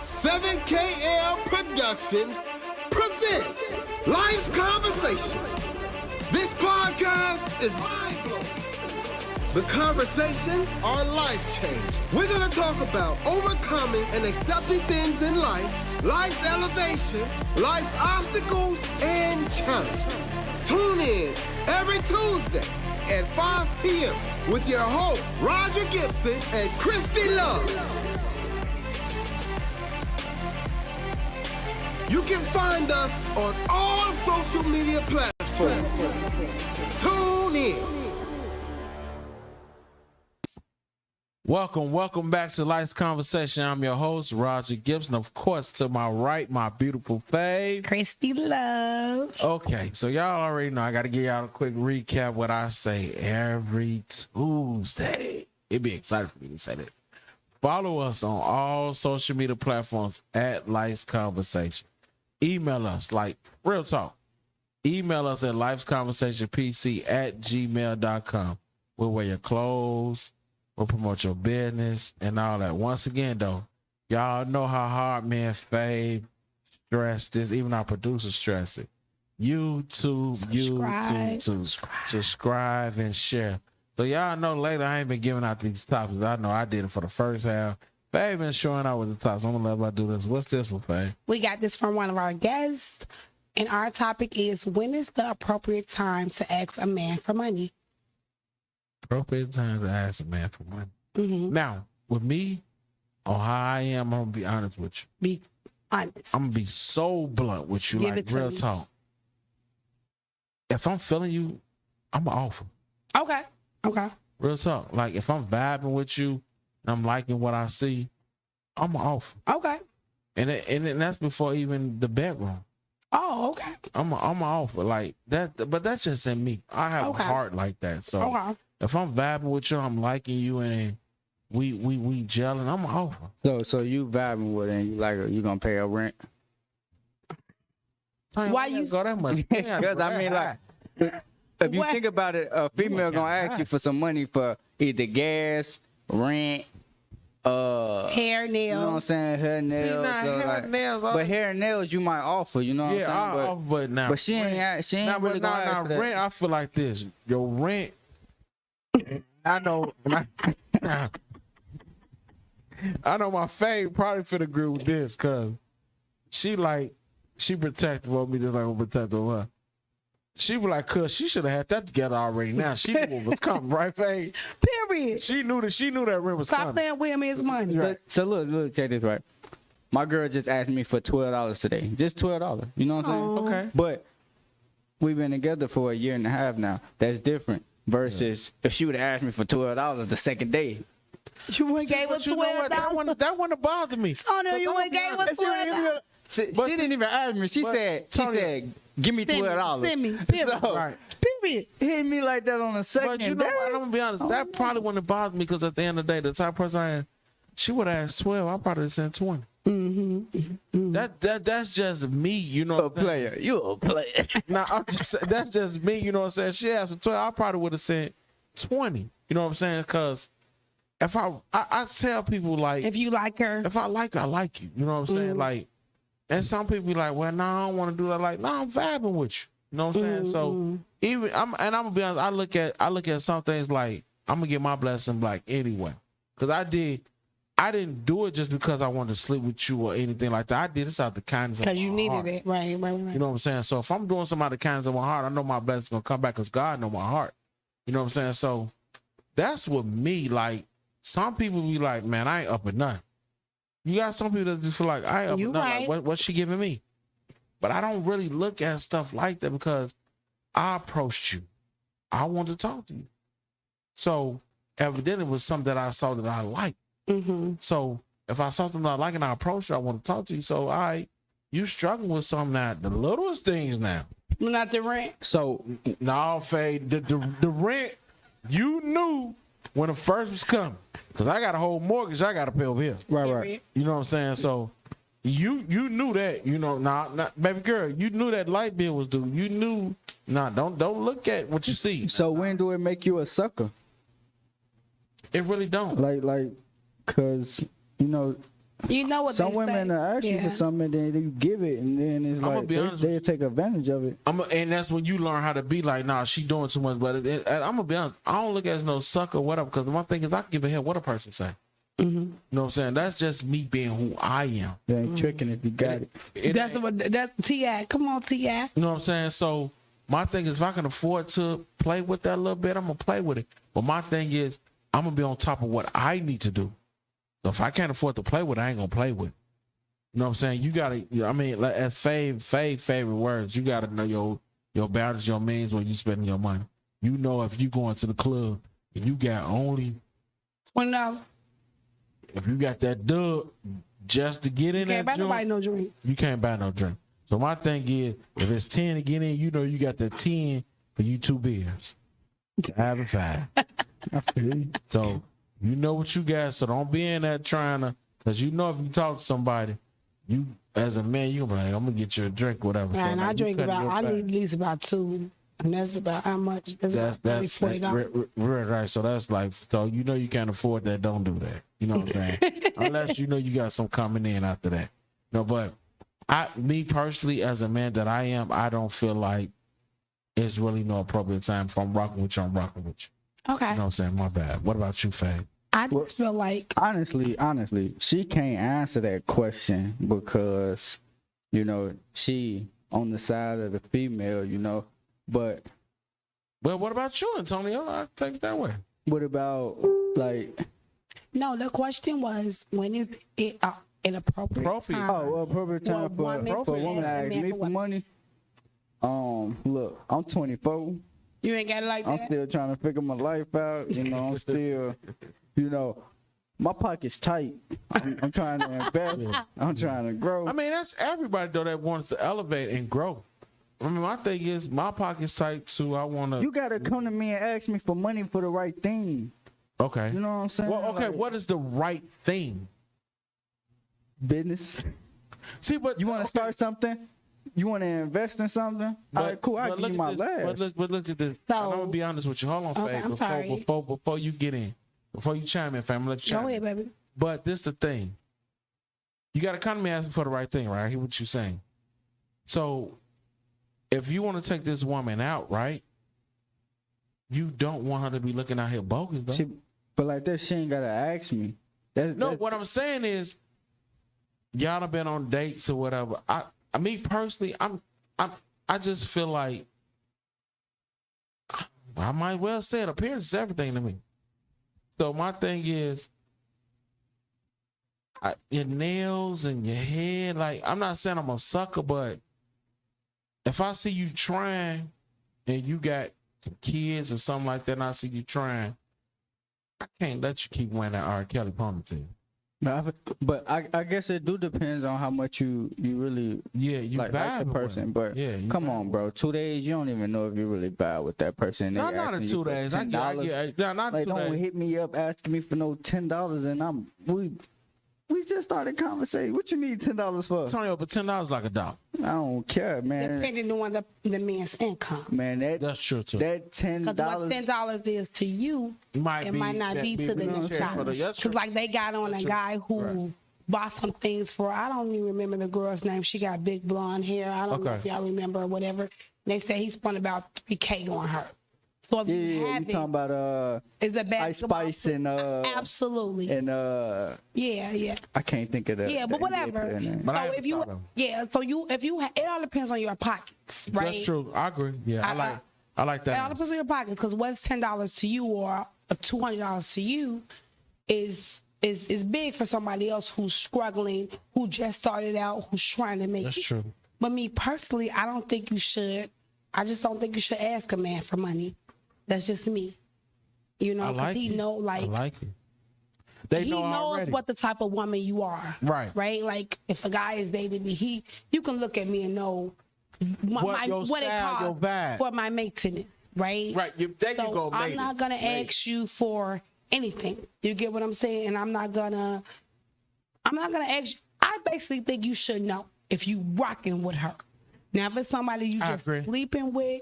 7KL Productions presents Life's Conversation. This podcast is mind-blowing. The conversations are life-changing. We're going to talk about overcoming and accepting things in life, life's elevation, life's obstacles, and challenges. Tune in every Tuesday at 5 p.m. with your hosts, Roger Gibson and Christy Love. You can find us on all social media platforms. Tune in. Welcome back to Life's Conversation. I'm your host, Roger Gibson. Of course, to my right, my beautiful fave, Christy Love. Okay, so y'all already know I got to give y'all a quick recap what I say every Tuesday. It'd be exciting for me to say this. Follow us on all social media platforms at Life's Conversation. Email us, like real talk. Email us at lifesconversationpc@gmail.com. We'll wear your clothes. We'll promote your business and all that. Once again, though, y'all know how hard me and Fave stress this. Even our producers stress it. YouTube, subscribe and share. So y'all know later I ain't been giving out these topics. I know I did it for the first half. Fave been showing out with the topics. I'm gonna let her do this. What's this for, Fave? We got this from one of our guests, and our topic is: when is the appropriate time to ask a man for money? Appropriate time to ask a man for money. Mm-hmm. Now, with me, on how I am, I'm gonna be honest with you. Be honest. I'm gonna be so blunt with you, Give like it to real me. talk. If I'm feeling you, I'm gonna offer. Okay. Real talk. Like if I'm vibing with you and I'm liking what I see, I'm gonna offer. Okay. And that's before even the bedroom. Oh, okay. I'm gonna offer like that, but that's just in me. I have Okay. a heart like that. So Okay. if I'm vibing with you, I'm liking you, and we gelling, I'm gonna offer. So you vibing with her and you like her, you gonna pay her rent? Why you go that much? Because I mean, like, if you What? think about it, a female gonna ask you for some money for either gas, rent, hair, nails. you know what I'm saying, hair, nails. now, so hair, like, nails, but hair and nails you might offer, you know what Yeah, I'm saying? I'll offer, but now, But she ain't really gonna ask for that. rent. I feel like this. Your rent. I know. I know my fave probably fit agree with this because she protective of me just like I'm protective of her. She was like, "Cuz she should have had that together already." Now she knew what was coming, right, Faye? Period. She knew that rent was Stop coming. playing with him his money. So look, check this right. My girl just asked me for $12 today. Just $12. You know what I'm saying? Aw. Okay. But we've been together for a year and a half now. That's different. Versus if she would have asked me for $12 the second day. You wouldn't gave her But you know what? $12. That wouldn't bother me. Oh no, you wouldn't gave her $12. She didn't even ask me. She said, give me $12. Send me. Period. So, Right. Period. hit me like that on the second But you know day. what? I'm gonna be honest. That probably wouldn't have bothered me because at the end of the day, the type of person I am, she would have asked 12. I probably sent 20. That's just me. You know. You a player. You a player. Now I'm just that's just me. You know what I'm saying? She asked for 12. I probably would have sent 20. You know what I'm saying? Because if I tell people like If you like her. if I like you, I like you. You know what I'm saying? Like, and some people be like, well, no, I don't want to do that. Like, no, I'm vibing with you. You know what I'm saying? So even I'm gonna be honest. I look at some things like I'm gonna get my blessing like anyway, because I didn't do it just because I wanted to sleep with you or anything like that. I did this out the kindness of my Because you needed heart. it. Right. You know what I'm saying? So if I'm doing something out of the kindness of my heart, I know my blessing's gonna come back because God know my heart. You know what I'm saying? So that's what me like. Some people be like, man, I ain't up at nothing. You got some people that just feel like I ain't up You at nothing. right. Like, what's she giving me? But I don't really look at stuff like that because I approached you. I wanted to talk to you. So evidently it was something that I saw that I liked. Mm-hmm. So if I saw something I like and I approached you, I want to talk to you. So you struggling with something now, the littlest things now. Not the rent. So No, Faye, the rent, you knew when the first was coming. Because I got a whole mortgage I got to pay over here. right. You know what I'm saying? So you knew that, you know, baby girl, you knew that light bill was due. You knew, don't look at what you see. So when do it make you a sucker? It really don't. Like, cause you know, You know what Some they women say. ask you for something, and then you give it, and then it's I'ma like be honest they take advantage of it. And that's when you learn how to be like, nah, she doing too much. But I'm gonna be honest, I don't look at it as no sucker or whatever. Because my thing is, I can give a hell what a person say. You know what I'm saying? That's just me being who I am. They ain't tricking if you got it. That's T.I. Come on, T.I. You know what I'm saying? So my thing is, if I can afford to play with that a little bit, I'm gonna play with it. But my thing is, I'm gonna be on top of what I need to do. So if I can't afford to play with it, I ain't gonna play with it. You know what I'm saying? You gotta, I mean, like, as favorite words, you gotta know your boundaries, your means when you spending your money. You know, if you going to the club and you got only $20. if you got that dub just to get in Can't that buy nobody joint, no drinks. you can't buy no drink. So my thing is, if it's 10 to get in, you know you got the 10 for you 2 beers. To have it 5. I feel you. So you know what you got. So don't be in that trying to, because you know if you talk to somebody, you as a man, you gonna be like, I'm gonna get you a drink, whatever. And so, I like, drink you about, I cut your need at least about 2. And that's about how much? That's about $40. Right. So that's like, so you know you can't afford that. Don't do that. You know what I'm saying? Unless you know you got some coming in after that. No, but me personally, as a man that I am, I don't feel like it's really no appropriate time. If I'm rocking with you, I'm rocking with you. Okay. You know what I'm saying? My bad. What about you, Faye? I just feel like Honestly, she can't answer that question because, you know, she on the side of the female, you know. But what about you, Antonio? I take it that way. what about like? no. The question was, when is it an appropriate time? Oh, well, appropriate time for a woman to ask me for money. Look, I'm 24. You ain't got it like I'm that. still trying to figure my life out. You know, I'm still, you know, my pocket's tight. I'm trying to invest. I'm trying to grow. I mean, that's everybody though that wants to elevate and grow. I mean, my thing is, my pocket's tight too. I want to. You gotta come to me and ask me for money for the right thing. Okay. You know what I'm saying? Well, okay. Like, What is the right thing? business? See, but You want to start something? You want to invest in something? All right, cool. I'll give you my last. But look at this. So- I'm gonna be honest with you. Hold on, Okay, Faye. I'm sorry. Before you get in, before you chime in, fam, I'm gonna let you chime Go in. ahead, baby. But this the thing. You gotta come to me asking for the right thing, right? I hear what you're saying. So, if you want to take this woman out, right? You don't want her to be looking out here bogus, though. But like that, she ain't gotta ask me. What I'm saying is, y'all have been on dates or whatever. Me personally, I just feel like I might well say it. Appearance is everything to me. So my thing is, your nails and your head. Like, I'm not saying I'm a sucker, but if I see you trying and you got some kids or something like that, and I see you trying, I can't let you keep wearing that R. Kelly ponytail. But I guess it do depends on how much you really you like the person. But come on, bro, 2 days you don't even know if you really vibe with that person. No, not in 2 days. I get not like 2 don't days. hit me up asking me for no $10 and we just started conversation. What you need $10 for? Antonio, but $10 like $1. I don't care, man. Depending on the man's income. Man, That's true too. that Because what $10. $10 is to you, it might not be to the next guy. Because like they got on a guy who bought some things for, I don't even remember the girl's name. She got big blonde hair. I don't know if y'all remember or whatever. And they say he spent about $3K on her. So if you have you talking about it's a Ice Spice and absolutely. and yeah. I can't think of that. Yeah, but whatever. But I So am if you, it all depends on your pockets, right? That's true. I agree. Yeah, I like It that. all depends on your pockets because what's $10 to you or $200 to you is big for somebody else who's struggling, who just started out, who's trying to make That's it. true. But me personally, I don't think you should. I just don't think you should ask a man for money. That's just me. You know, because he know I like it. They he know knows already. what the type of woman you are. Right. Like if a guy is dating me, you can look at me and know What your what style, it costs your vibe. for my maintenance, right? Right. There you go. I'm not gonna ask you for anything. You get what I'm saying? And I'm not gonna ask you. I basically think you should know if you rocking with her. Now, if it's somebody you just sleeping with,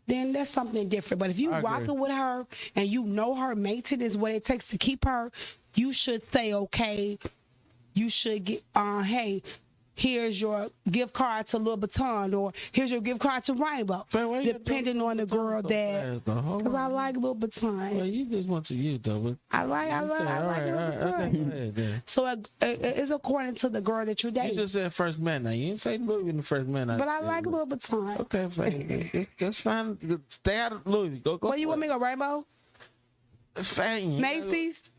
then that's something different. But if you rocking with her and you know her maintenance, what it takes to keep her, you should say, okay, you should get, hey, here's your gift card to Louboutin, or here's your gift card to Rainbow, Fair, why you depending on the Louboutin girl so that, fast, though? Hold because I on. like Louboutin. Well, you just want to use though. But I like Louboutin. okay, go ahead, then. So it's according to the girl that you're You dating. just said first man. Now you didn't say Louis in the first man. But I like Louboutin. Okay, fine. That's fine. Stay out of Louis. Go. What do you want me to go, Rainbow? Fine. Macy's?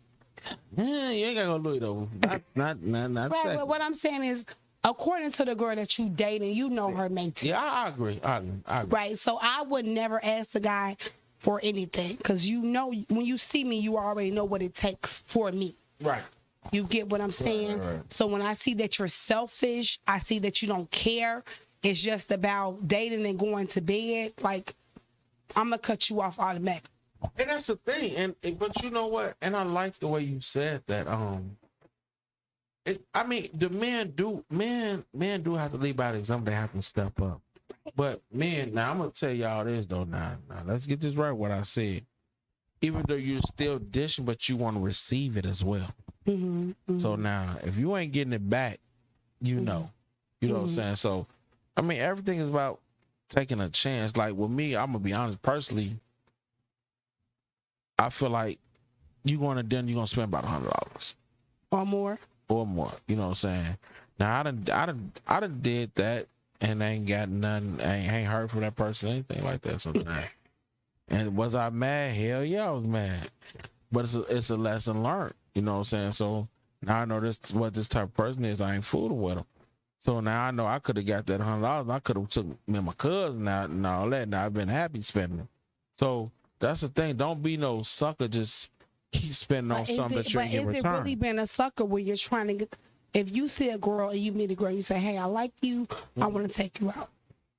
Yeah, you ain't gotta go Louis though. Not. Right, second. but what I'm saying is, according to the girl that you dating, you know her maintenance. Yeah, I agree. I agree. Right, so I would never ask the guy for anything, because you know, when you see me, you already know what it takes for me. Right. You get what I'm saying? Right. So when I see that you're selfish, I see that you don't care, it's just about dating and going to bed, like, I'm gonna cut you off automatically. And that's the thing. But you know what? And I like the way you said that. I mean, the men do have to lead by the example. They have to step up. But men, now I'm gonna tell y'all this though. Now let's get this right. What I said. Even though you're still dishing, but you want to receive it as well. So now, if you ain't getting it back, you know what I'm saying. So, I mean, everything is about taking a chance. Like with me, I'm gonna be honest. Personally, I feel like you going to dinner, you're gonna spend about $100 Or more. or more. You know what I'm saying? Now I done did that and ain't got nothing. Ain't heard from that person, anything like that. Sometimes. And was I mad? Hell yeah, I was mad. But it's a lesson learned. You know what I'm saying? So now I know this what this type of person is. I ain't fooling with him. So now I know I could have got that $100. I could have took me and my cousin out and all that. Now I've been happy spending it. So that's the thing. Don't be no sucker. Just keep spending on something that you ain't get But is it returned. really being a sucker where you're trying to get? If you see a girl and you meet a girl, you say, "Hey, I like you. I want to take you out."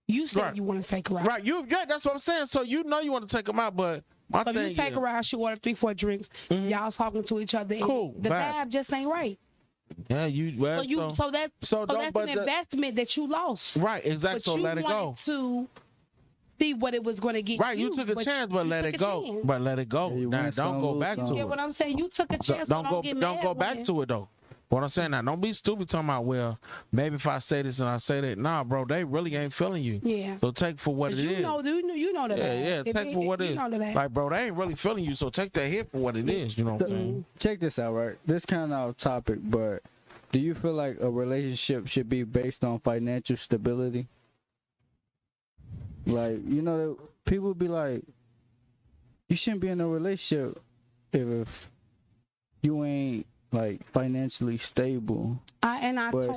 You said Right. you want to take her out. Right? Yeah, that's what I'm saying. So you know you want to take them out, but my So thing if you take is, her out, she order 3-4 drinks. Y'all talking to each other. And Cool, the vibe. vibe just ain't right. yeah, you well, So that's don't- but an the- investment that you lost. right, exactly. But So you let it go. wanted to see what it was going to get. Right, you took a chance, but you let took it a go. chance. But let it go. You Now, win don't some, go lose back some. to You it. get what I'm saying? You took a chance. Don't so go. get Don't mad go back when- to it though. What I'm saying now, don't be stupid talking about, well, maybe if I say this and I say that. Nah, bro, they really ain't feeling you. Yeah. So take for what it you is. know the Yeah, bag. take for what it you is. know the bag. Like, bro, they ain't really feeling you, so take that hit for what it is. You know what I'm saying? Check this out, right? This kind of off topic, but do you feel like a relationship should be based on financial stability? Like, you know, people be like, you shouldn't be in a relationship if you ain't like financially stable. I But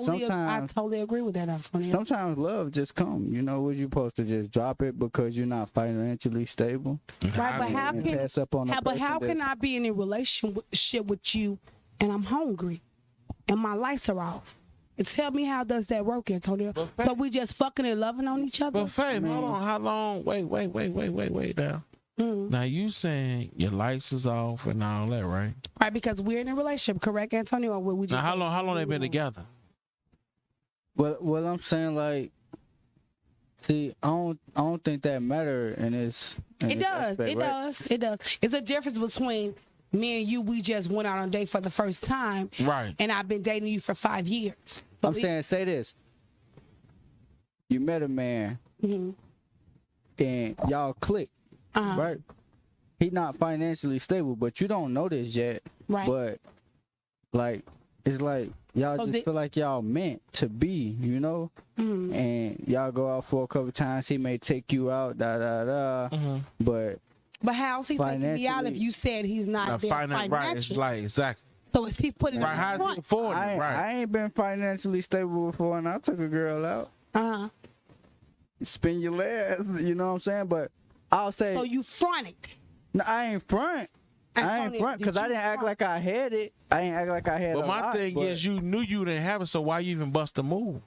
totally agree with that, Antonio. Sometimes love just come. You know, was you supposed to just drop it because you're not financially stable? Right, but how And can pass up on a but how person can I be in a relationship with you and I'm hungry and my lights are off? And tell me, how does that work, Antonio? So we just fucking and loving on each other? But Fame, hold on, how long? Wait now. Now you saying your lights is off and all that, right? Right, because we're in a relationship, correct, Antonio? Or we just Now how long they been together? Well, I'm saying, like, see, I don't think that matter in this. It does. Aspect, It right? does. It does. It's a difference between me and you. We just went out on a date for the first time, Right. and I've been dating you for 5 years. I'm saying, say this. You met a man, and y'all click, right? He not financially stable, but you don't know this yet. Right. But, like, it's like y'all So just feel like y'all meant to be, you know? And y'all go out for a couple times. He may take you out, But But how's he taking me out if financially- you said he's not there Right. It's financially? like exactly. So is he putting Right. it How's in he front? affording? I Right. ain't been financially stable before, and I took a girl out. Uh-huh. Spin your last, you know what I'm saying? But I'll say, So you fronted. no, I ain't front. I ain't Antonio, front because did I you didn't act front? like I had it. I ain't act like I had But a my lot, thing but is, you knew you didn't have it, so why you even bust a move?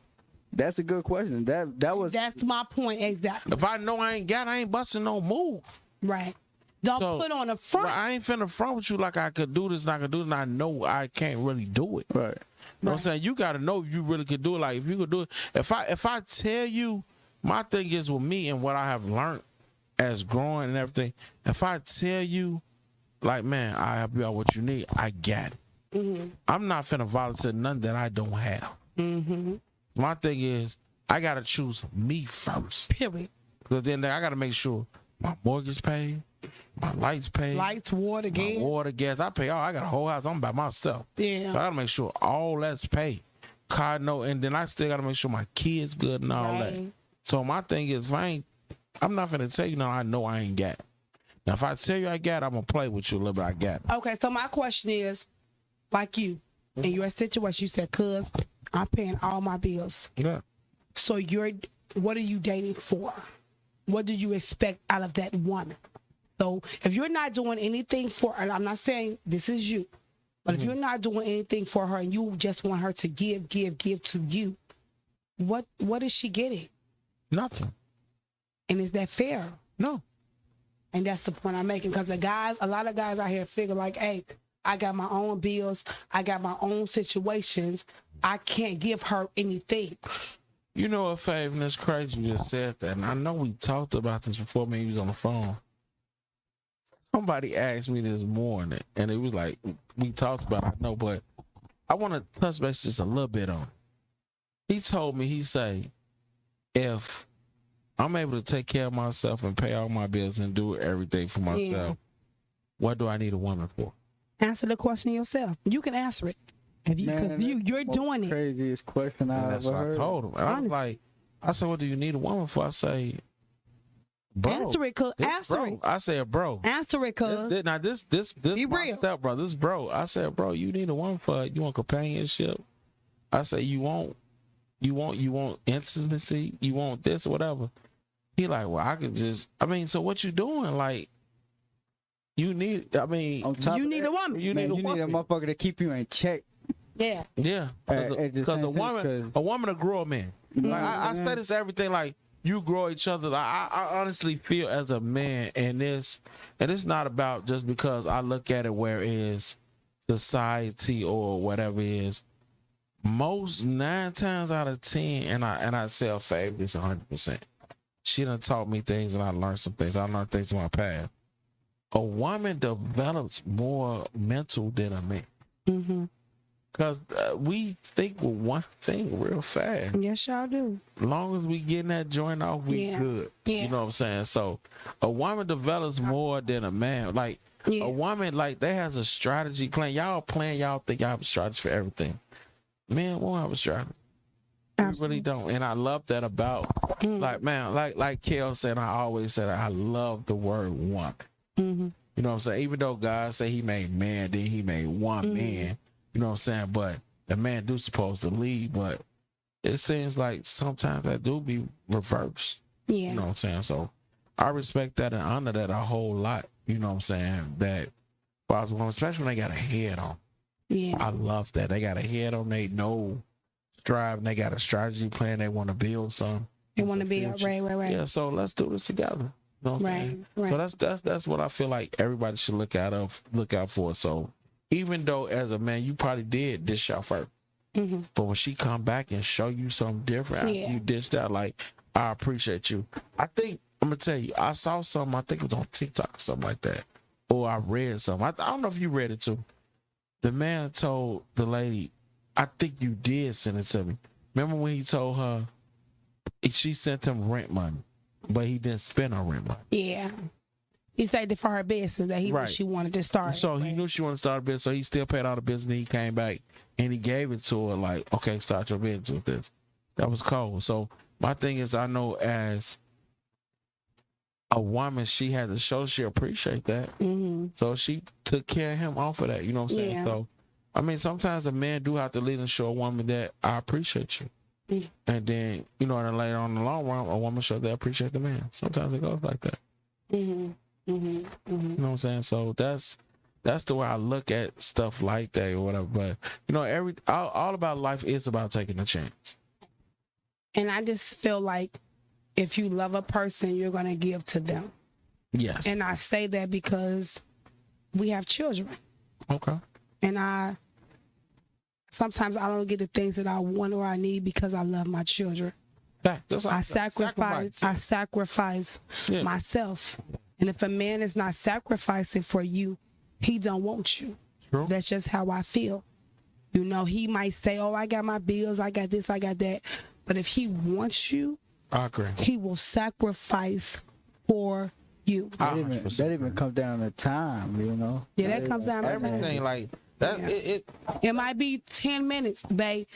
that's a good question. That was That's my point exactly. If I know I ain't got, I ain't busting no move. Right. Don't So, put on a front. Right, I ain't finna front with you like I could do this and I could do it, and I know I can't really do it. right. You know what I'm saying? You gotta know if you really could do it. Like if you could do it. If I tell you, my thing is with me and what I have learned as growing and everything, if I tell you, like, man, I help you out what you need, I got it. I'm not finna volunteer nothing that I don't have. My thing is, I gotta choose me first. Period. Because then I gotta make sure my mortgage paid, my lights paid, Lights, water, gas. water, gas. I pay all. I got a whole house. I'm by myself. Yeah. So I gotta make sure all that's paid. Car note, and then I still gotta make sure my kids good and all that. Right. So my thing is, I'm not finna tell you no. I know I ain't got. Now if I tell you I got, I'm gonna play with you a little bit. I got it. Okay, so my question is, like you, in your situation, you said, "Cuz I'm paying all my bills." Yeah. So what are you dating for? What do you expect out of that woman? So if you're not doing anything for her, and I'm not saying this is you, but if you're not doing anything for her and you just want her to give to you, what is she getting? Nothing. And is that fair? No. And that's the point I'm making, because a lot of guys out here figure like, hey, I got my own bills, I got my own situations, I can't give her anything. You know what, Fave, and it's crazy you just said that. And I know we talked about this before me was on the phone. Somebody asked me this morning, and it was like, we talked about it, I know, but I want to touch base just a little bit on it. He told me, he say, if I'm able to take care of myself and pay all my bills and do everything for myself, what do I need a woman for? Answer the question yourself. You can answer it. If you, Man, cause you're doing it. Craziest question I That's ever what heard. I told him. And I was like, I said, what do you need a woman for? I say, bro. Answer it, cuz. Answer it. I said, bro. Answer it, cuz. Now this Be my real. step, bro. This bro. I said, bro, you need a woman for you want companionship. I said, you want intimacy. You want this or whatever. He like, well, I can just. I mean, so what you doing? Like, you need. I mean, You need a woman. You need a woman. need a motherfucker to keep you in check. Yeah. Yeah, At the because same a woman, will grow a man. Like I say this everything. Like you grow each other. Like, I honestly feel as a man, and it's not about just because I look at it where it is society or whatever it is. Most 9 times out of 10, and I tell Fav this 100%. She done taught me things, and I learned some things. I learned things in my past. A woman develops more mental than a man. Mm-hmm. Because we think with one thing real fast. Yes, y'all do. As long as we getting that joint off, we good. Yeah. You know what I'm saying? So a woman develops more than a man. Like a woman, like they has a strategy plan. Y'all think y'all have a strategy for everything. Men won't have a strategy. Absolutely. We really don't. And I love that about like man, like Kel said, I always said I love the word woman. Mm-hmm. You know what I'm saying? Even though God say he made man, then he made one man. You know what I'm saying? But the man do supposed to lead, but it seems like sometimes that do be reversed. Yeah. You know what I'm saying? So I respect that and honor that a whole lot. You know what I'm saying? That especially when they got a head on. Yeah. I love that. They got a head on, they know strive, and they got a strategy plan. They want to build something. They want to be right. Yeah, so let's do this together. You know what I'm saying? Right. So that's what I feel like everybody should look out for. So even though as a man you probably did dish out first, but when she come back and show you something different, after you dished out, like I appreciate you. I think I'm gonna tell you, I saw something. I think it was on TikTok or something like that, or I read something. I don't know if you read it too. The man told the lady, I think you did send it to me. Remember when he told her she sent him rent money, but he didn't spend her rent money. Yeah. He said that for her business that knew she wanted to start. So he knew she wanted to start a business, so he still paid all the business. And he came back and he gave it to her like, okay, start your business with this. That was cold. So my thing is, I know as a woman, she had to show she appreciate that. So she took care of him off of that. You know what I'm saying? Yeah. So, I mean, sometimes a man do have to lead and show a woman that I appreciate you. And then, you know, and later on in the long run, a woman show they appreciate the man. Sometimes it goes like that. You know what I'm saying? So that's the way I look at stuff like that or whatever. But you know, all about life is about taking a chance. And I just feel like if you love a person, you're gonna give to them. Yes. And I say that because we have children. Okay. And sometimes I don't get the things that I want or I need because I love my children. I sacrifice myself. And if a man is not sacrificing for you, he don't want you. True. That's just how I feel. You know, he might say, oh, I got my bills, I got this, I got that. But if he wants you, I agree. he will sacrifice for you. That even comes down to time, you know. Yeah, that comes down to everything time. like that. Yeah. It It might be 10 minutes, babe.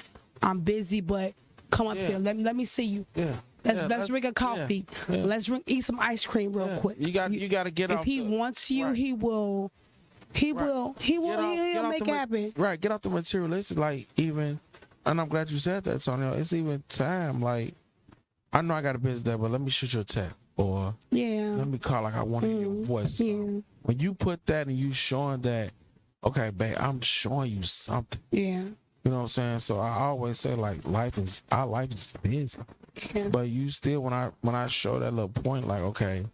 I'm busy, but come up here. Let me see you. yeah. Let's drink a coffee. Yeah. Let's eat some ice cream real quick. You got to get off. If he wants you, right. he will he'll make it happen. Right, get off the materialistic. Like even, and I'm glad you said that, Sonia. It's even time. Like I know I got a business day, but let me shoot your text or let me call. Like I want to hear your voice. Yeah. When you put that and you showing that, okay, babe, I'm showing you something. Yeah. You know what I'm saying? So I always say like our life is busy. Yeah. But you still when I show that little point, like, okay,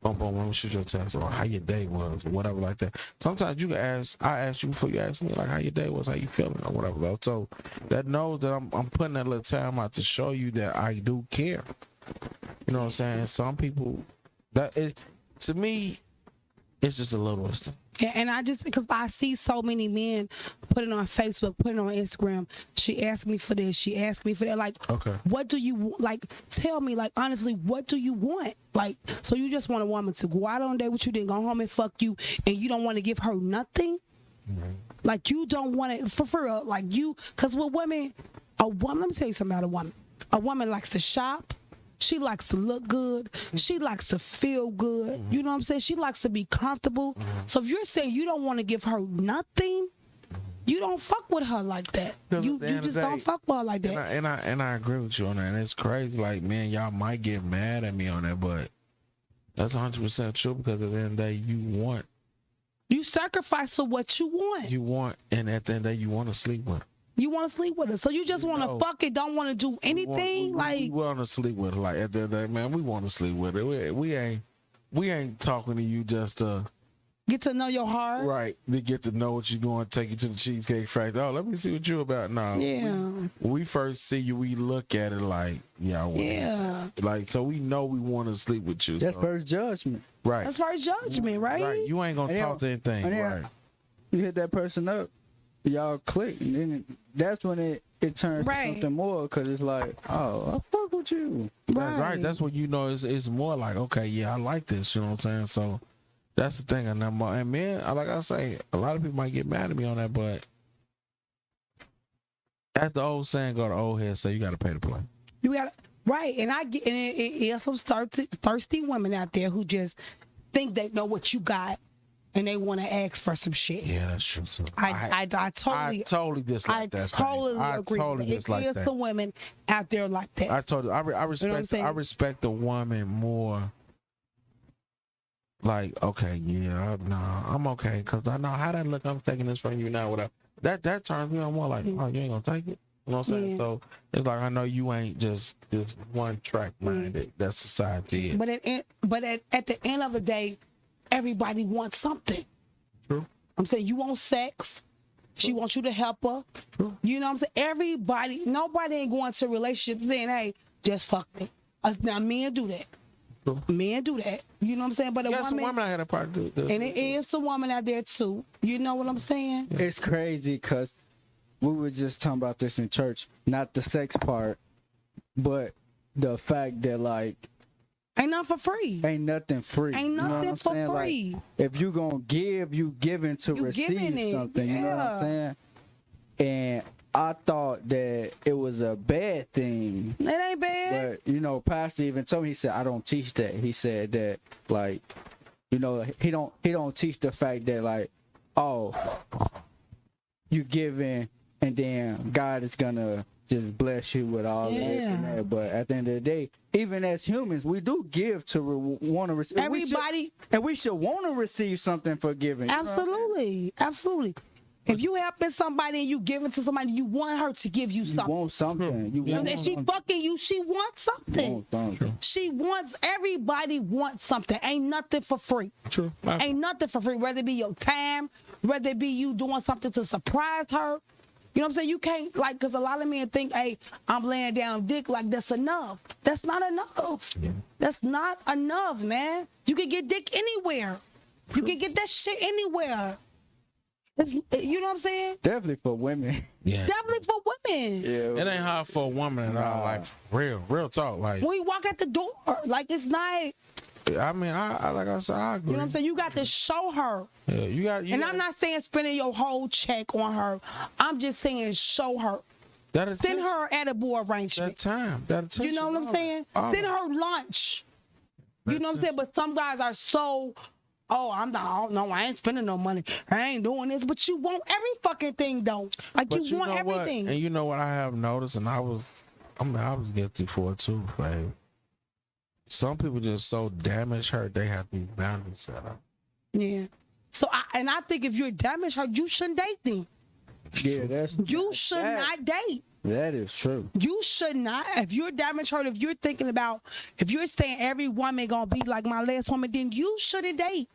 boom, boom, let me shoot your text or how your day was or whatever like that. Sometimes you can I ask you before you ask me, like how your day was, how you feeling or whatever. So that knows that I'm putting that little time out to show you that I do care. You know what I'm saying? Some people to me, it's just a little stuff. Yeah, and I just, because I see so many men put it on Facebook, put it on Instagram. She asked me for this. She asked me for that. Like, okay, what do you, like, tell me, like, honestly, what do you want? Like, so you just want a woman to go out on a date with you, then go home and fuck you, and you don't want to give her nothing? Mm-hmm. Like, you don't want to, for real, like you, because with women, let me tell you something about a woman. A woman likes to shop. She likes to look good. She likes to feel good. You know what I'm saying? She likes to be comfortable. So if you're saying you don't want to give her nothing, you don't fuck with her like that. You just don't fuck with her like that. And I agree with you on that. And it's crazy. Like, man, y'all might get mad at me on that, but that's 100% true because at the end of the day, you sacrifice for what you want. And at the end of the day, you want to sleep with her. You want to sleep with her. So you just want to fuck it, don't want to do anything? We want to sleep with her. Like, at the end of the day, man, we want to sleep with her. We ain't talking to you just to get to know your heart. Right. To get to know what you're going to take you to the Cheesecake Factory. Oh, let me see what you're about now. Yeah. When we first see you, we look at it like, yeah. Like, so we know we want to sleep with you. That's first judgment. Right. That's first judgment, right? Right. You ain't going to talk to anything. Right. You hit that person up, y'all click, and then that's when it turns to something more because it's like, oh, I fuck with you. Right. That's what you know. It's more like, okay, yeah, I like this. You know what I'm saying? So that's the thing. And man, like I say, a lot of people might get mad at me on that, but as the old saying go to old head, so you got to pay to play. You got right, and there's some thirsty women out there who just think they know what you got. And they want to ask for some shit. Yeah, that's true. So I totally dislike that. I agree. Totally dislike that. There's some women out there like that. I respect. You know I respect the woman more. Like, okay, yeah, nah, I'm okay, cause I know how that look. I'm taking this from you now. Whatever. That turns me on more. Like, oh, you ain't gonna take it. You know what I'm saying? Yeah. So it's like I know you ain't just one track minded. That society is. But at the end of the day, everybody wants something. True. I'm saying you want sex. She wants you to help her. True. You know what I'm saying? Nobody ain't going to relationships saying, hey, just fuck me. Now, men do that. True. Men do that. You know what I'm saying? But some women out here that probably do. And it is a woman out there too. You know what I'm saying? It's crazy because we were just talking about this in church. Not the sex part, but the fact that, like, ain't nothing for free. Ain't nothing free. Ain't nothing for free. Like, if you gonna give, you giving to receive something. Yeah. You know what I'm saying? And I thought that it was a bad thing. It ain't bad. But Pastor even told me, he said, I don't teach that. He said that, like, he don't teach the fact that, like, oh, you giving and then God is gonna just bless you with all of this and that. But at the end of the day, even as humans, we do give to want to receive. Everybody. We should want to receive something for giving. Absolutely. Absolutely. If you helping somebody and you giving to somebody, you want her to give you something. You want something. If she fucking you, she wants something. She wants, everybody wants something. Ain't nothing for free. True. Ain't nothing for free. Whether it be your time, whether it be you doing something to surprise her. You know what I'm saying? You can't, like, because a lot of men think, hey, I'm laying down dick, like, that's enough. That's not enough. Yeah. That's not enough, man. You can get dick anywhere. You can get that shit anywhere. You know what I'm saying? Definitely for women. Yeah. Definitely for women. Yeah. It ain't hard for a woman at all. Like real talk. Like When you walk out the door, like it's not. I mean, I like I said, I agree. You know what I'm saying? You got to show her. Yeah, you got. And I'm not saying spending your whole check on her. I'm just saying show her. Send her at a board arrangement. That you know what I'm saying? Send her lunch. You know what I'm saying? But some guys are so, I ain't spending no money. I ain't doing this. But you want every fucking thing though. Like But you want know everything. What? And you know what I have noticed, and I was guilty for it too, babe. Some people just so damage hurt they have these boundaries set up. Yeah. So I think if you're damaged hurt, you shouldn't date them. Yeah, you should not date. That is true. You should not. If you're damaged hurt, if you're thinking about, if you're saying every woman gonna be like my last woman, then you shouldn't date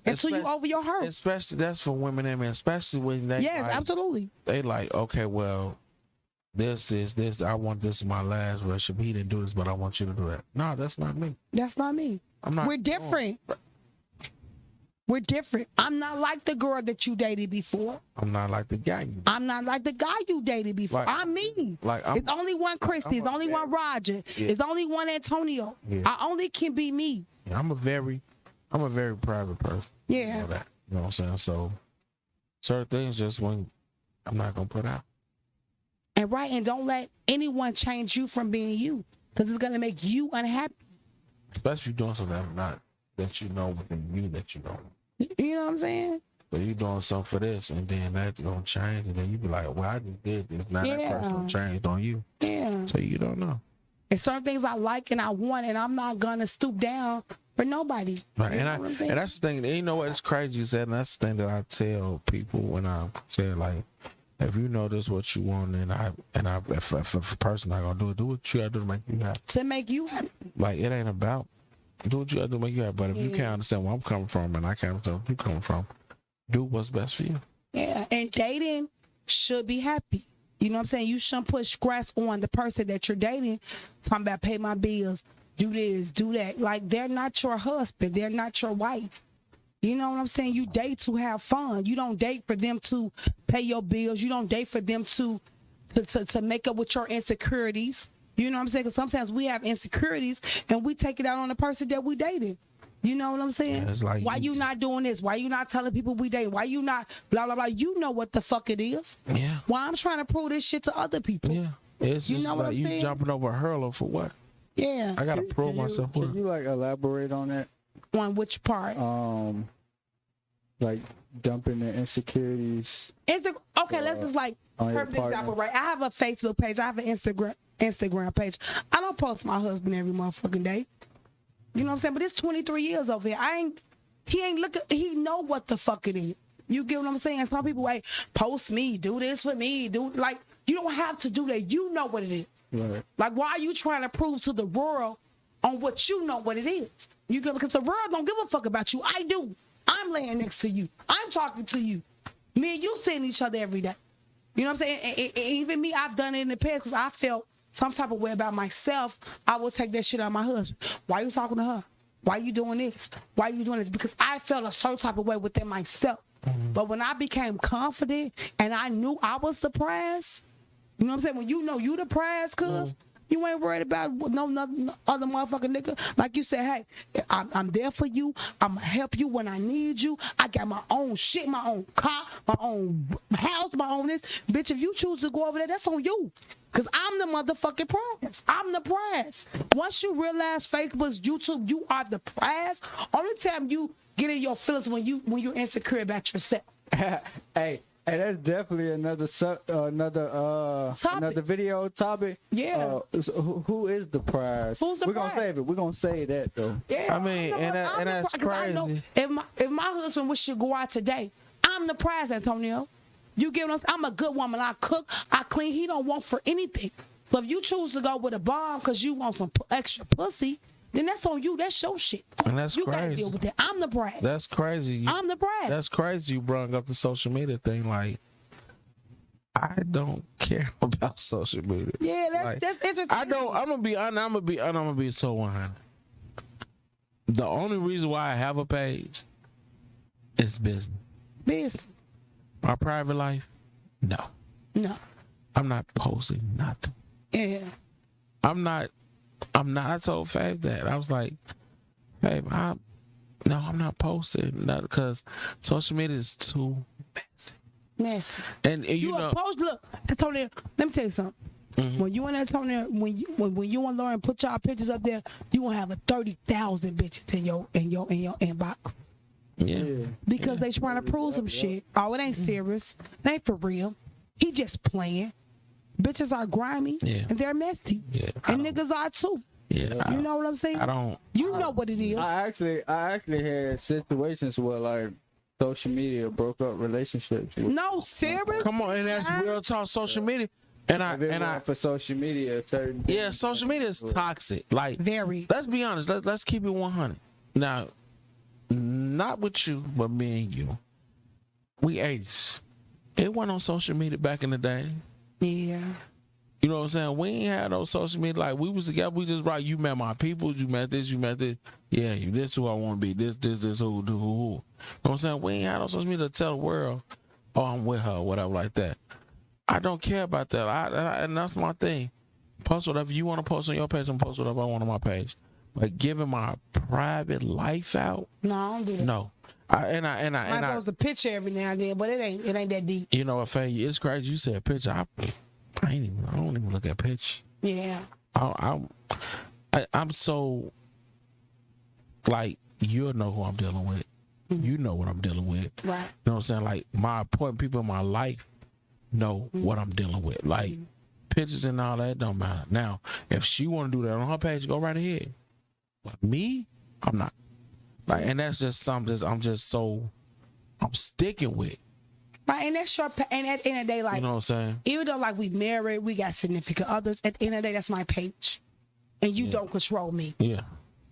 until you over your hurt. Especially that's for women and men, especially when they absolutely. They like, okay, well, this. I want this in my last relationship. He didn't do this, but I want you to do that. No, that's not me. That's not me. I'm not. We're different. We're different. I'm not like the girl that you dated before. I'm not like the guy. I'm not like the guy you dated before. I'm me. It's only one Christy. It's only one Roger. Yeah. It's only one Antonio. Yeah. I only can be me. Yeah, I'm a very private person. Yeah. You know that. You know what I'm saying? So certain things just when I'm not gonna put out. And don't let anyone change you from being you, because it's gonna make you unhappy. Especially if you're doing something that you know within you that you don't. You know what I'm saying? But you doing something for this, and then that's gonna change, and then you be like, "Well, I just did this. Now that person changed on you." Yeah. So you don't know. And certain things I like and I want, and I'm not gonna stoop down for nobody. Right. And that's the thing. You know what? It's crazy you said, and that's the thing that I tell people when I say like, if you know this what you want, if a person not gonna do what you gotta do to make you happy. To make you happy. Like it ain't about. Do what you gotta do to make you happy. But if you can't understand where I'm coming from and I can't understand where you're coming from, do what's best for you. Yeah, and dating should be happy. You know what I'm saying? You shouldn't put stress on the person that you're dating. Talking about pay my bills, do this, do that. Like they're not your husband. They're not your wife. You know what I'm saying? You date to have fun. You don't date for them to pay your bills. You don't date for them to make up with your insecurities. You know what I'm saying? Because sometimes we have insecurities and we take it out on the person that we dated. You know what I'm saying? Yeah, it's like why you not doing this? Why you not telling people we date? Why you not blah, blah, blah? You know what the fuck it is. Yeah. Why I'm trying to prove this shit to other people. Yeah. It's you know like what I'm you saying? jumping over a hurdle for what? Yeah. I got to prove myself. Can you like elaborate on that? On which part? Like dumping the insecurities. Okay, let's just like perfect example, right? I have a Facebook page. I have an Instagram page. I don't post my husband every motherfucking day. You know what I'm saying? But it's 23 years over here. He know what the fuck it is. You get what I'm saying? Some people post me, do this for me, you don't have to do that. You know what it is. Right. Like, why are you trying to prove to the world on what you know what it is? You get, because the world don't give a fuck about you. I do. I'm laying next to you. I'm talking to you. Me and you seeing each other every day. You know what I'm saying? And even me, I've done it in the past because I felt some type of way about myself. I will take that shit out of my husband. Why you talking to her? Why you doing this? Why you doing this? Because I felt a certain type of way within myself. Mm-hmm. But when I became confident and I knew I was the prize, you know what I'm saying? When you know you the prize, cuz you ain't worried about no other motherfucking nigga. Like you said, hey, I'm there for you. I'm going to help you when I need you. I got my own shit, my own car, my own house, my own this. Bitch, if you choose to go over there, that's on you. Because I'm the motherfucking prize. I'm the prize. Once you realize Facebook, YouTube, you are the prize. Only time you get in your feelings when you're insecure about yourself. Hey, that's definitely another video topic. Yeah. So who is the prize? Who's the prize? Gonna save it. We're gonna say that though. Yeah. I mean, and that's crazy. If my husband wish to go out today, I'm the prize, Antonio. You get what I'm saying? I'm a good woman. I cook, I clean. He don't want for anything. So if you choose to go with a bomb because you want some extra pussy, then that's on you. That's your shit. And that's you crazy. gotta deal with that. I'm the prize. That's crazy. I'm the prize. That's crazy. You brought up the social media thing. Like, I don't care about social media. Yeah, that's interesting. I don't. I'm gonna be honest. I'm gonna be so 100. The only reason why I have a page is business. Business. My private life, no. No. I'm not posting nothing. Yeah. I'm not. I told Fave that. I was like, Fave, I'm not posting nothing because social media is too messy. Messy. And you know, post. Look, Antonio. Let me tell you something. Mm-hmm. When you and Antonio, when you and Lauren put y'all pictures up there, you gonna have 30,000 bitches in your inbox. yeah. Because they trying to prove some shit. Oh, it ain't serious. It ain't for real. He just playing. Bitches are grimy and they're messy. Yeah, and niggas are too. Yeah. You know what I'm saying? I don't. You know what it is. I actually had situations where like social media broke up relationships. No, serious. Come on, and that's real talk. Social media, and I for social media, certain social media is toxic. Like very. Let's be honest. Let's keep it 100. Now, not with you, but me and you. We 80s. It wasn't on social media back in the day. Yeah. You know what I'm saying? We ain't had no social media. Like, we was together. We just right. You met my people. You met this. You met this. Yeah, you this who I want to be. This, who. You know what I'm saying? We ain't had no social media to tell the world, oh, I'm with her, or whatever like that. I don't care about that. And that's my thing. Post whatever you want to post on your page and post whatever I want on my page. But giving my private life out? No, I don't do that. No. I post a picture every now and then, but it ain't that deep. You know what, Faye? It's crazy. You said picture. I don't even look at picture. Yeah. I'm so like, you'll know who I'm dealing with. Mm-hmm. You know what I'm dealing with. Right. You know what I'm saying? Like, my important people in my life know what I'm dealing with. Like, pictures and all that don't matter. Now, if she want to do that on her page, go right ahead. But me, I'm not. Like, and that's just something I'm sticking with. Right, and that's your, and at the end of the day, like, you know what I'm saying? Even though, like, we married, we got significant others, at the end of the day, that's my page. And you don't control me. Yeah.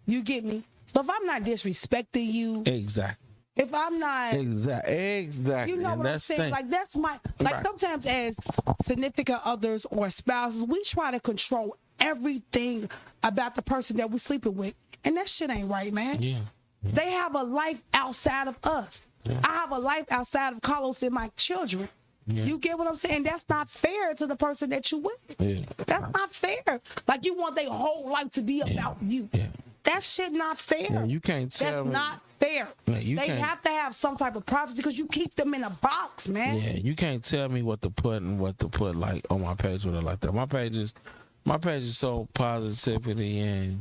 You get me? So if I'm not disrespecting you. Exactly. If I'm not. Exactly. You know what I'm saying? Like, that's my, like, sometimes as significant others or spouses, we try to control everything about the person that we're sleeping with. And that shit ain't right, man. Yeah. They have a life outside of us. Yeah. I have a life outside of Carlos and my children. Yeah. You get what I'm saying? That's not fair to the person that you with. Yeah. That's not fair. Like, you want their whole life to be about you. Yeah. That shit not fair. Yeah, you can't tell That's not fair. Yeah, they have to have some type of privacy because you keep them in a box, man. Yeah, you can't tell me what to put and what to put like on my page with it like that. My page is so positivity and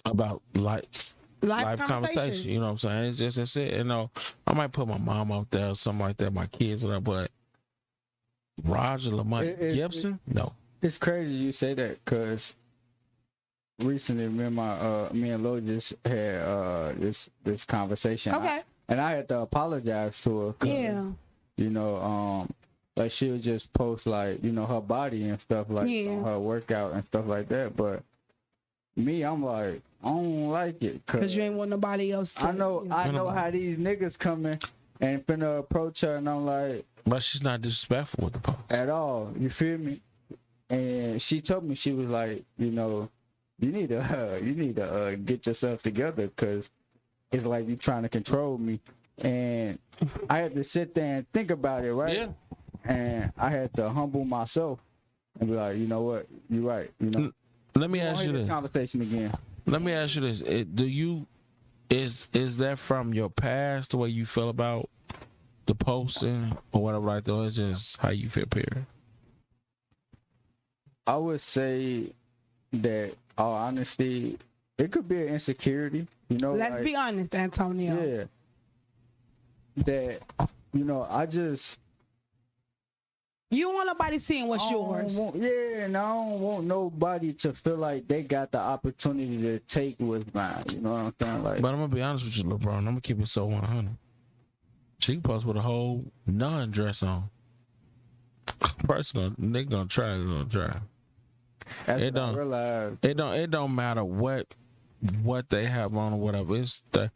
about life conversation. You know what I'm saying? It's it. You know, I might put my mom out there or something like that, my kids or that, but Roger Lamont Gibson, no. It's crazy you say that because recently me and Lo just had this conversation. Okay. And I had to apologize to her. Yeah. You know, like she would just post like, you know, her body and stuff like her workout and stuff like that. But me, I'm like, I don't like it because you ain't want nobody else to, I know how these niggas coming and finna approach her, and I'm like, but she's not disrespectful with the post at all. You feel me? And she told me, she was like, you know, you need to get yourself together because it's like you trying to control me. And I had to sit there and think about it, right? Yeah. And I had to humble myself and be like, you know what, you're right. You know. Let me ask you this conversation again. Let me ask you this: is that from your past the way you feel about the posting or whatever like that? Or it's just how you feel, period? I would say that, all honesty, it could be an insecurity. You know, let's be honest, Antonio. Yeah. That, you know, you don't want nobody seeing what's yours. And I don't want nobody to feel like they got the opportunity to take what's mine. You know what I'm saying? Like, but I'm gonna be honest with you, LeBron. I'm gonna keep it so 100. She can post with a whole non-dress on. Personal, they gonna try. That's it don't realize. It don't matter what they have on or whatever. It's the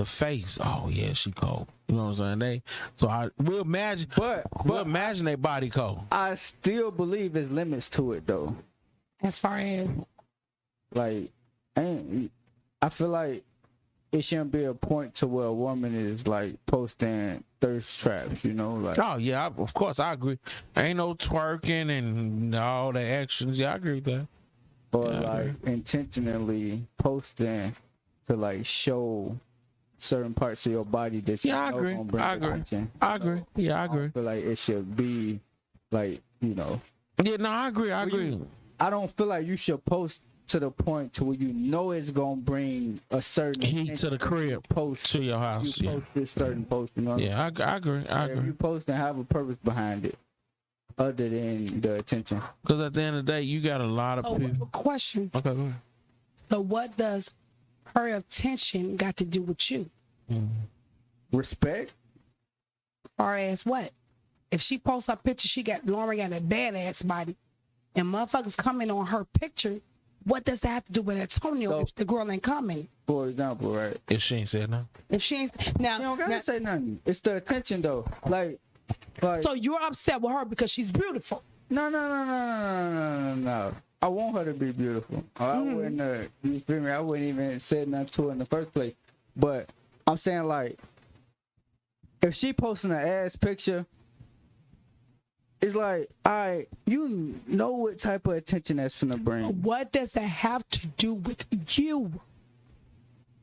face. Oh yeah, she cold. You know what I'm saying? We'll imagine, but imagine they body cold. I still believe there's limits to it though. As far as like, I feel like it shouldn't be a point to where a woman is like posting thirst traps, you know, like. Oh yeah, of course I agree. Ain't no twerking and all the actions. Yeah, I agree with that. Or Yeah, I like intentionally posting to like show certain parts of your body that you Yeah, I know agree. gonna bring I agree. attention. I agree. Yeah, I agree. I feel like it should be like, you know. Yeah, no, I agree. I agree. I don't feel like you should post to the point to where you know it's gonna bring a certain Heat to the crib, post to your house. you Yeah, post this certain post, you know. yeah, I agree. I If agree. you post and have a purpose behind it, other than the attention. Because at the end of the day, you got a lot of Oh, people. question. Okay, go ahead. So what does her attention got to do with you? Respect. Or as what? If she posts her picture, Lauren got a badass body, and motherfuckers comment on her picture, what does that have to do with Antonio So- if the girl ain't coming? For example, right? If she ain't said nothing. If she ain't now, You don't gotta now- say nothing. It's the attention though. Like so you're upset with her because she's beautiful. no. I want her to be beautiful. Or I wouldn't. You feel me? I wouldn't even say nothing to her in the first place. But I'm saying like, if she posting an ass picture, it's like, all right, you know what type of attention that's finna bring. What does that have to do with you?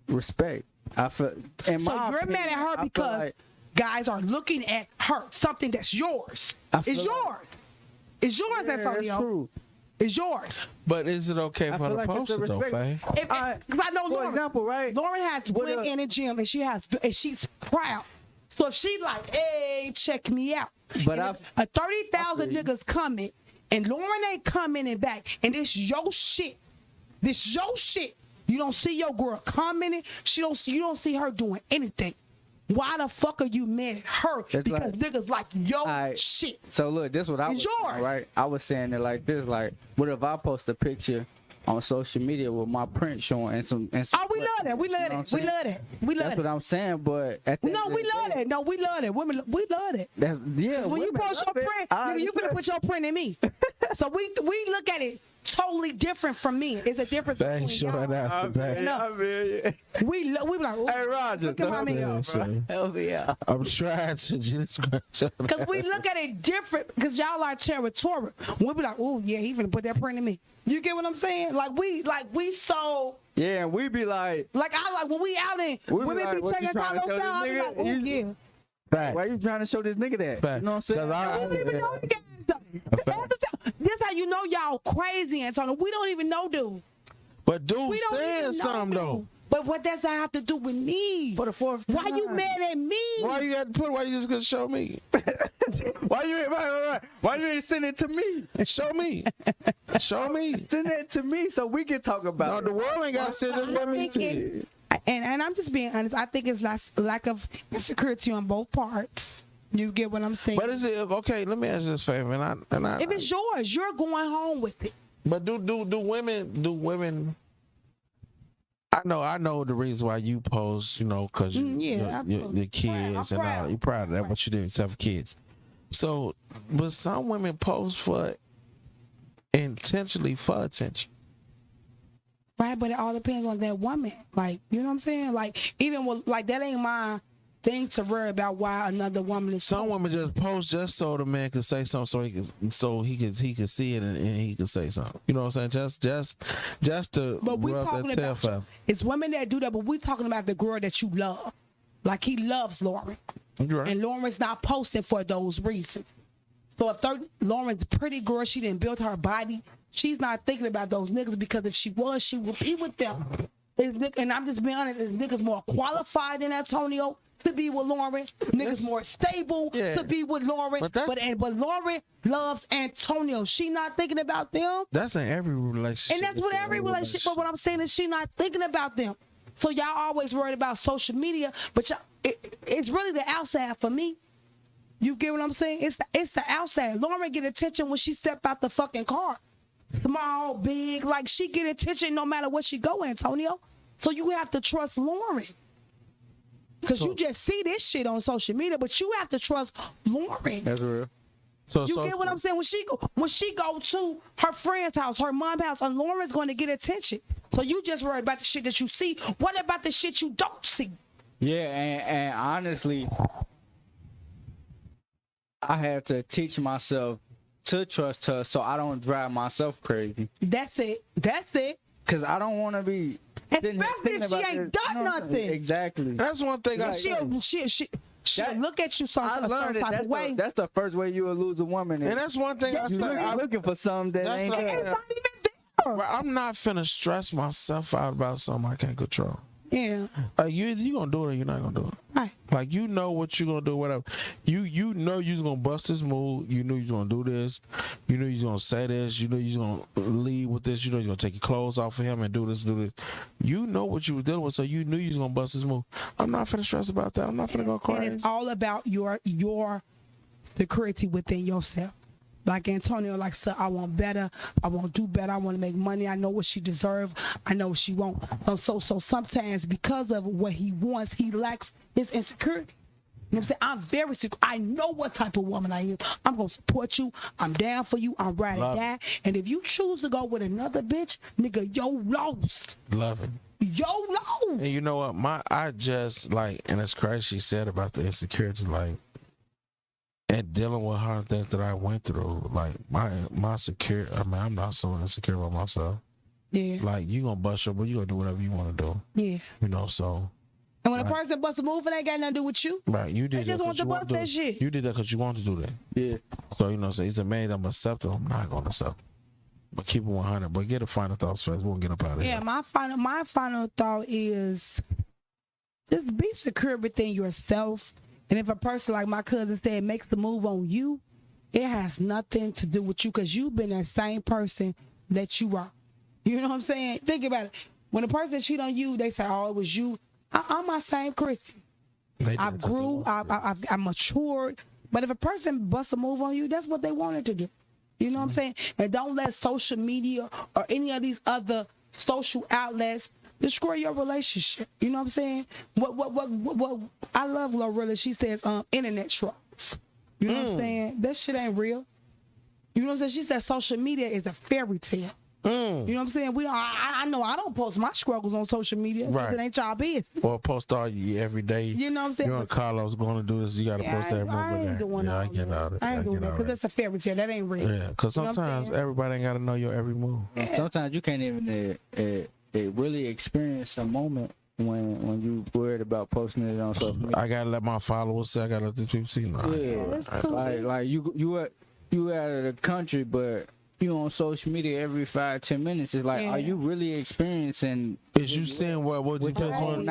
Respect. I feel. So you're mad at her because guys are looking at her, something that's yours. I It's feel yours. It's yours, that's Antonio. true. It's yours. But is it okay I for her feel to like it's post a it though, respect. Faye? Because I know For Lauren. example, right? Lauren has What women in the gym, and she's proud. So if she like, hey, check me out. But and if 30,000 niggas coming, and Lauren ain't coming and back, and this your shit. This your shit. You don't see your girl commenting. You don't see her doing anything. Why the fuck are you mad at her? That's Because like- niggas like your Alright. shit. So look, this is what I was It's saying, yours. right? I was saying it like this, like, what if I post a picture on social media with my print showing and some Oh, we love that. We love You know what I'm that. We saying? love that. We love That's what that. I'm saying, but at the No, end of we the love day, that. No, we love that. Women, we love that. That's, yeah, When you women post your love it. print, I nigga, you finna understand. put your print in me. So we look at it totally different from me. It's a difference between y'all. No. We be like, ooh, Hey, Roger, look at my man. help me out. I'm trying to just Because we look at it different, because y'all are territorial. We be like, oh yeah, he finna put that print in me. You get what I'm saying? Like we so Yeah, and we be like, I like when we out and We be women like, be what you checking trying to Carlos show out. I this be like, nigga? oh You- yeah. why you trying to show this nigga that? Fact. You know what I'm saying? 'Cause I- We don't even know the guys. This how you know y'all crazy, Antonio. We don't even know dude. But dude We don't said even know something though. dude. But what does that have to do with me? For the fourth time. Why you mad at me? Why you got to put? Why you just gonna show me? Why you ain't send it to me? Show me. Show me. Send it to me so we can talk No, about the it. world ain't got to sit. Just let me think see. it- and I'm just being honest. I think it's lack of insecurity on both parts. You get what I'm saying? But is it okay? Let me ask you this favor, and I if it's yours, you're going home with it. But do women? I know the reason why you post, you know, because yeah, absolutely. your kids I'm and all. proud. You're proud of that, what you do yourself for kids. So, but some women post for intentionally for attention. Right, but it all depends on that woman. Like, you know what I'm saying? Like, even with, like, that ain't my thing to worry about why another woman is. Some women just post just so the man can say something, so he can see it and he can say something. You know what I'm saying? Just to But we rub talking that tail about feather. it's women that do that, but we talking about the girl that you love. Like he loves Lauren, You're right. and Lauren's not posting for those reasons. So if Lauren's a pretty girl, she didn't build her body. She's not thinking about those niggas, because if she was, she would be with them. And I'm just being honest, is niggas more qualified than Antonio to be with Lauren. Niggas more stable to be with Lauren. But Lauren loves Antonio. She not thinking about them. That's in every relationship. And that's with every relationship. But what I'm saying is she not thinking about them. So y'all always worried about social media, but it's really the outside for me. You get what I'm saying? It's the outside. Lauren get attention when she step out the fucking car. Small, big, like she get attention no matter where she go, Antonio. So you have to trust Lauren. Because you just see this shit on social media, but you have to trust Lauren. That's real. You get what I'm saying? When she go to her friend's house, her mom's house, and Lauren's going to get attention. So you just worry about the shit that you see. What about the shit you don't see? Yeah, and honestly, I had to teach myself to trust her so I don't drive myself crazy. That's it. Cause I don't want to be. Especially if she ain't done nothing. Exactly. That's one thing. She'll look at you some type of way. That's the first way you will lose a woman. And that's one thing. I'm looking for something that ain't there. It's not even there. But I'm not finna stress myself out about something I can't control. Yeah. You gonna do it or you're not gonna do it. Right. Like, you know what you're gonna do, whatever. You know you're gonna bust this move. You knew you're gonna do this. You knew you're gonna say this. You know you're gonna leave with this. You know you're gonna take your clothes off for him and do this. You know what you was dealing with, so you knew you was gonna bust this move. I'm not finna stress about that. I'm not finna go crazy. And it's all about your security within yourself. Like Antonio, like, sir, I want better. I want to do better. I want to make money. I know what she deserves. I know what she wants. So sometimes because of what he wants, he lacks his insecurity. You know what I'm saying? I'm very secure. I know what type of woman I am. I'm going to support you. I'm down for you. I'm riding that. And if you choose to go with another bitch, nigga, yo lost. Love it. Yo lost. And you know what? I just, like, and it's crazy she said about the insecurity, like, and dealing with her things that I went through, like my security. I mean, I'm not so insecure about myself. Yeah. Like, you gonna bust your, but you gonna do whatever you want to do. Yeah. You know, so. And when a person busts a move, it ain't got nothing to do with you. Right, you did. They just want to bust that shit. You did that because you want to do that. Yeah. So, you know, so he's a man that I'm accepting. I'm not gonna accept. But keep it 100. But get a final thoughts first. We'll get up out of here. Yeah, my final thought is just be secure within yourself. And if a person, like my cousin said, makes the move on you, it has nothing to do with you because you've been that same person that you are. You know what I'm saying? Think about it. When a person cheat on you, they say, oh, it was you. I'm my same Christian. I grew, I matured. But if a person busts a move on you, that's what they wanted to do. You know what I'm saying? And don't let social media or any of these other social outlets destroy your relationship. You know what I'm saying? What I love Glorilla. She says internet trolls. You know what I'm saying? That shit ain't real. You know what I'm saying? She said social media is a fairy tale. You know what I'm saying? I know I don't post my struggles on social media because it ain't y'all business. Or post all you every day. You know what I'm saying? You and Carlos going to do this. You got to post every I ain't doing I get out of it. I ain't doing that because that's a fairy tale. That ain't real. Yeah, because sometimes everybody ain't got to know your every move. Yeah. Sometimes you can't even really experience a moment when you worried about posting it on social media. I gotta let my followers see. I gotta let these people see. Like you out of the country, but you on social media every 5-10 minutes. It's like, are you really experiencing? Is you seeing what you just want?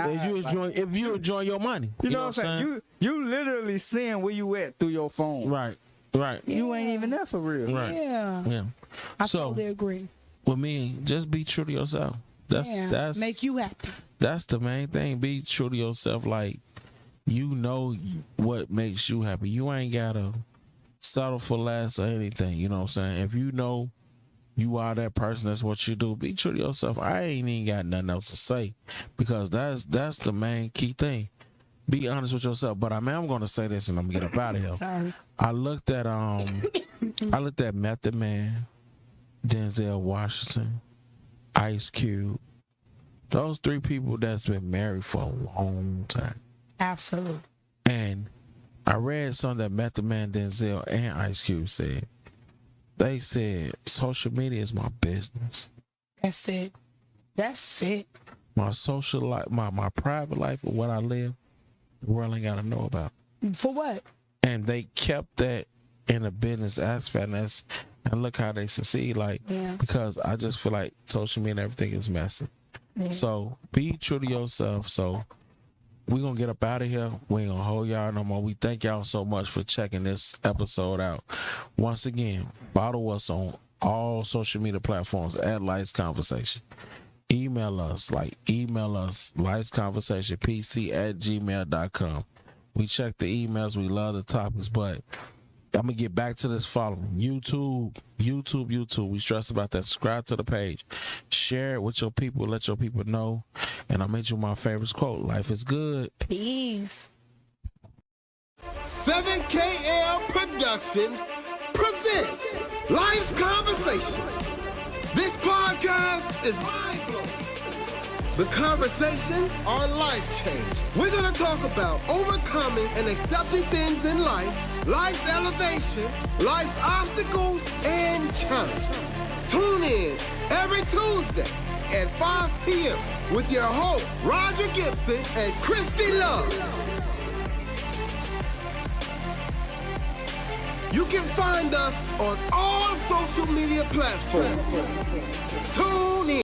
If you enjoy your money, you know what I'm saying? You literally seeing where you at through your phone. Right. You ain't even there for real. Right. Yeah. I totally agree. With me, just be true to yourself. That's make you happy. That's the main thing. Be true to yourself. Like, you know what makes you happy. You ain't gotta settle for less or anything. You know what I'm saying? If you know you are that person, that's what you do. Be true to yourself. I ain't even got nothing else to say because that's the main key thing. Be honest with yourself. But I'm gonna say this and I'm gonna get up out of here. Sorry. I looked at Method Man, Denzel Washington, Ice Cube. Those three people that's been married for a long time. Absolutely. And I read something that Method Man, Denzel, and Ice Cube said. They said, social media is my business. That's it. My social life, my private life, or what I live, the world ain't got to know about. For what? And they kept that in a business aspect. And look how they succeed. Like, because I just feel like social media and everything is messy. Yeah. So be true to yourself. So we're going to get up out of here. We ain't going to hold y'all no more. We thank y'all so much for checking this episode out. Once again, follow us on all social media platforms at Lights Conversation. Email us lightsconversationpc@gmail.com. We check the emails. We love the topics, but I'm going to get back to this following. YouTube. We stress about that. Subscribe to the page. Share it with your people. Let your people know. And I'll make you my favorite quote. Life is good. Peace. 7KL Productions presents Life's Conversation. This podcast is mind-blowing. The conversations are life-changing. We're going to talk about overcoming and accepting things in life, life's elevation, life's obstacles, and challenges. Tune in every Tuesday at 5 p.m. with your hosts, Roger Gibson and Christy Love. You can find us on all social media platforms. Tune in.